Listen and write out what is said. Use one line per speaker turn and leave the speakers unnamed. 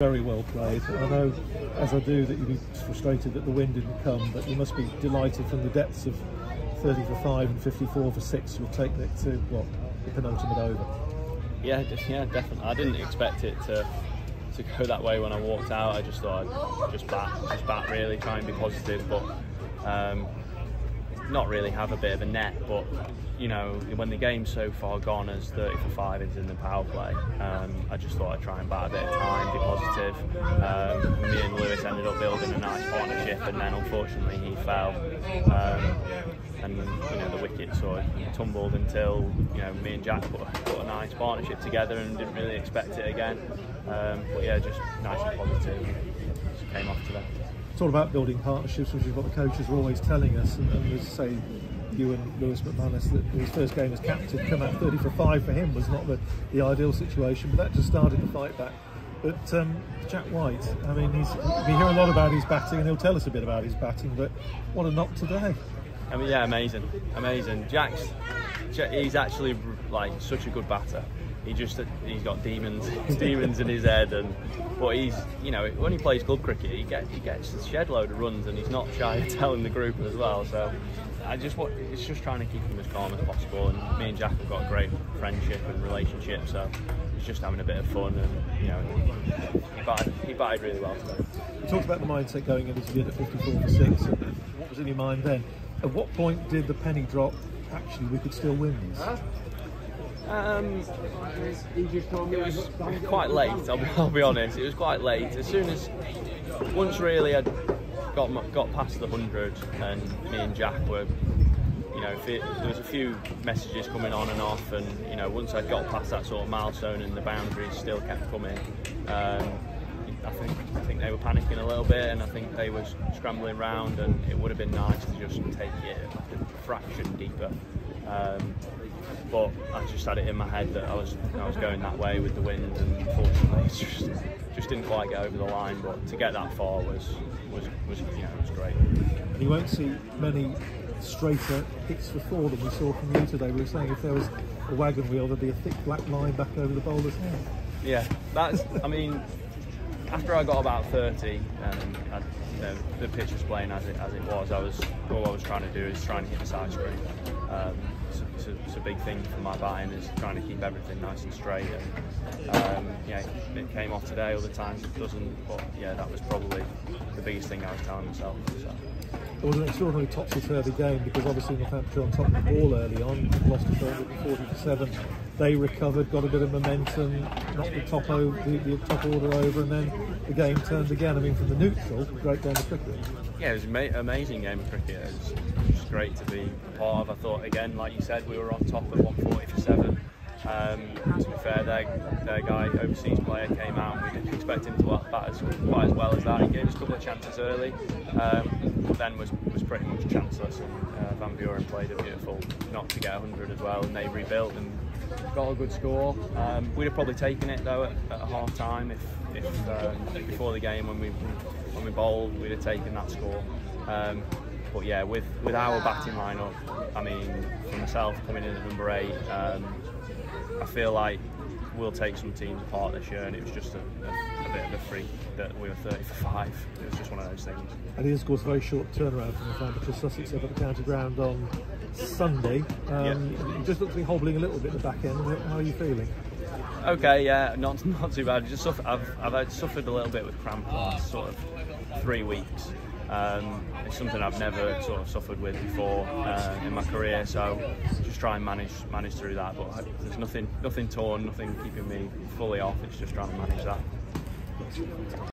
Very well played. I know, as I do, that you'd be frustrated that the win didn't come, but you must be delighted from the depths of 30 for 5 and 54 for 6. You'll take it to, what, the penultimate over?
Yeah, definitely. I didn't expect it to go that way when I walked out. I just thought I'd just bat really, try and be positive, but not really have a bit of a net. But you know, when the game's so far gone as 30 for 5 is in the power play, I just thought I'd try and bat a bit of time, be positive. Me and Lewis ended up building a nice partnership, and then unfortunately he fell, and you know, the wicket sort of tumbled until, you know, me and Jack put a nice partnership together and didn't really expect it again. But yeah, just nice and positive. Just came off today.
It's all about building partnerships, which is what the coaches are always telling us. And as say, you and Lewis McManus, that his first game as captain, come out 30 for 5 for him was not the ideal situation, but that just started the fight back. But Jack White, I mean, we hear a lot about his batting, and he'll tell us a bit about his batting, but what a knock today.
I mean, yeah, amazing. He's actually like such a good batter. He's got demons in his head, but he's, you know, when he plays club cricket, he gets a shed load of runs, and he's not shy of telling the group as well. So it's just trying to keep him as calm as possible. And me and Jack have got a great friendship and relationship, so it's just having a bit of fun. And you know, he batted really well today.
You talked about the mindset going in as you did at 54 for 6. What was in your mind then? At what point did the penny drop? Actually, we could still win these.
It was quite late, I'll be honest. It was quite late. Once really I'd got past the 100, and me and Jack were, you know, there was a few messages coming on and off, and you know, once I got past that sort of milestone and the boundaries still kept coming, I think they were panicking a little bit, and I think they were scrambling round, and it would have been nice to just take it a fraction deeper. But I just had it in my head that I was going that way with the wind, and unfortunately it just didn't quite get over the line. But to get that far was great.
And you won't see many straighter hits for 4 than we saw from you today. We were saying if there was a wagon wheel, there'd be a thick black line back over the bowler's head. Yeah,
I mean, after I got about 30, and you know, the pitch was playing as it was, all I was trying to do is trying to hit the side screen. It's a big thing for my batting, is trying to keep everything nice and straight. And yeah, it came off today. Other times it doesn't. But yeah, that was probably the biggest thing I was telling myself. So.
It was an extraordinarily topsy-turvy game, because obviously Northamptonshire on top of the ball early on, lost to 40 for 7. They recovered, got a bit of momentum, knocked the top order over, and then the game turned again. I mean, from the neutral, great game of cricket.
Yeah, it was an amazing game of cricket. It was just great to be a part of. I thought, again, like you said, we were on top at 140 for 7. To be fair, their guy, overseas player, came out, and we didn't expect him to bat quite as well as that. He gave us a couple of chances early, but then was pretty much chanceless. And Van Buren played a beautiful knock to get 100 as well, and they rebuilt and got a good score. We'd have probably taken it though at half time if before the game when we bowled, we'd have taken that score. But yeah, with our batting lineup, I mean, for myself coming in at number 8, I feel like we'll take some teams apart this year, and it was just a bit of a freak that we were 30 for 5. It was just one of those things. And he, of course, a very short turnaround from the time, because Sussex up at the county ground on Sunday. You just looked to be hobbling a little bit at the back end. How are you feeling? Okay, yeah, not too bad. I've suffered a little bit with cramp the last sort of 3 weeks. It's something I've never sort of suffered with before in my career, so just try and manage through that. But there's nothing torn, nothing keeping me fully off. It's just trying to manage that.